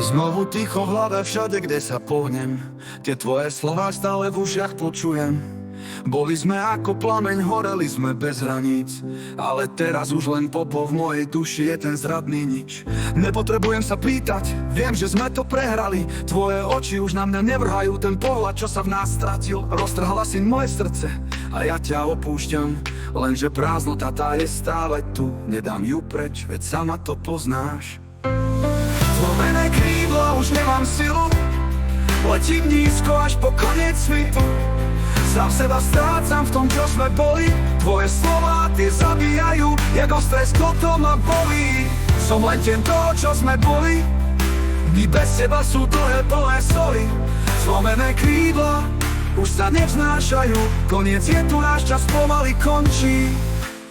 Znovu ticho v hlave všade, kde sa pohnem. Tie tvoje slová stále v ušiach počujem. Boli sme ako plameň, horeli sme bez hraníc. Ale teraz už len popol v mojej duši je ten zradný nič. Nepotrebujem sa pýtať, viem, že sme to prehrali. Tvoje oči už na mňa nevrhajú ten pohľad, čo sa v nás stratil. Roztrhala si moje srdce a ja ťa opúšťam. Lenže prázdnota tá je stále tu. Nedám ju preč, veď sama to poznáš. Zlomené krídla, už nemám silu. Letím nízko až po koniec svitu. Sám seba strácam v tom, čo sme boli. Tvoje slová, tie zabíjajú, jak ostré sklo ma bolí. Som len tieň toho, čo sme boli. Dni bez teba sú dlhé, plné soli. Zlomené krídla už sa nevznášajú. Koniec je tu, náš čas pomaly končí.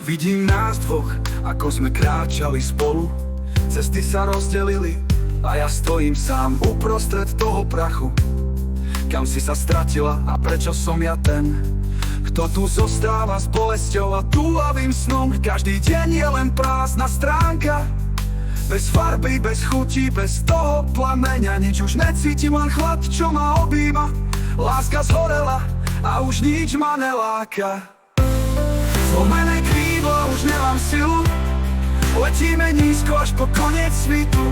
Vidím nás dvoch, ako sme kráčali spolu. Cesty sa rozdelili a ja stojím sám uprostred toho prachu. Kam si sa stratila a prečo som ja ten, kto tu zostáva s bolesťou a túlavým snom? Každý deň je len prázdna stránka, bez farby, bez chuti, bez toho plameňa. Nič už necítim, len chlad, čo ma objíma. Láska zhorela a už nič ma neláka. Zlomené krídla, už nemám silu. Letíme nízko až po koniec svitu.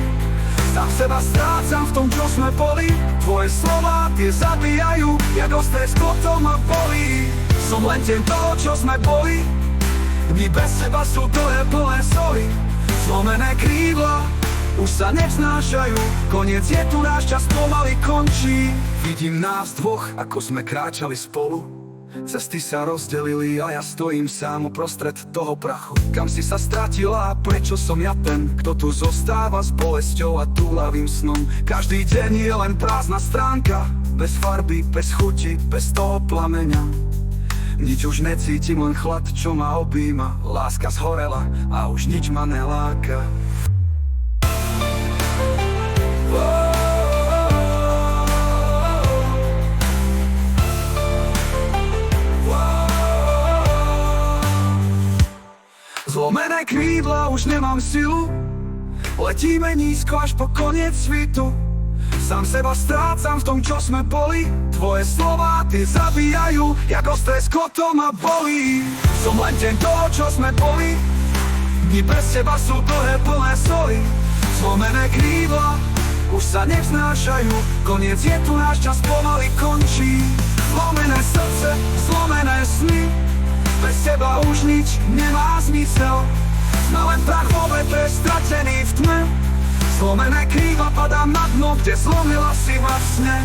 Sám seba strácam v tom, čo sme boli. Tvoje slová, tie zabíjajú, jak ostré sklo ma bolí. Som len tieň toho, čo sme boli. Dni bez seba sú dlhé, plné soli. Zlomené krídla už sa nevznášajú. Koniec je tu, náš čas pomaly končí. Vidím nás dvoch, ako sme kráčali spolu. Cesty sa rozdelili a ja stojím sám uprostred toho prachu. Kam si sa stratila a prečo som ja ten, kto tu zostáva s bolesťou a túlavým snom? Každý deň je len prázdna stránka, bez farby, bez chuti, bez toho plameňa. Nič už necítim, len chlad, čo ma objíma. Láska zhorela a už nič ma neláka. Zlomené krídla, už nemám silu. Letíme nízko až po koniec svitu. Sám seba strácam v tom, čo sme boli. Tvoje slová, tie zabíjajú, jak ostré sklo ma bolí. Som len tieň toho, čo sme boli. Dni bez teba sú dlhé, plné soli. Zlomené krídla už sa nevznášajú. Koniec je tu, náš čas pomaly končí. Zlomené srdce, zlomené sny. Bez teba už nič nemá zmysel. Sme len prach vo vetre, stratený v tme. Zlomené krídla, padám na dno, kde zlomila si ma v sne.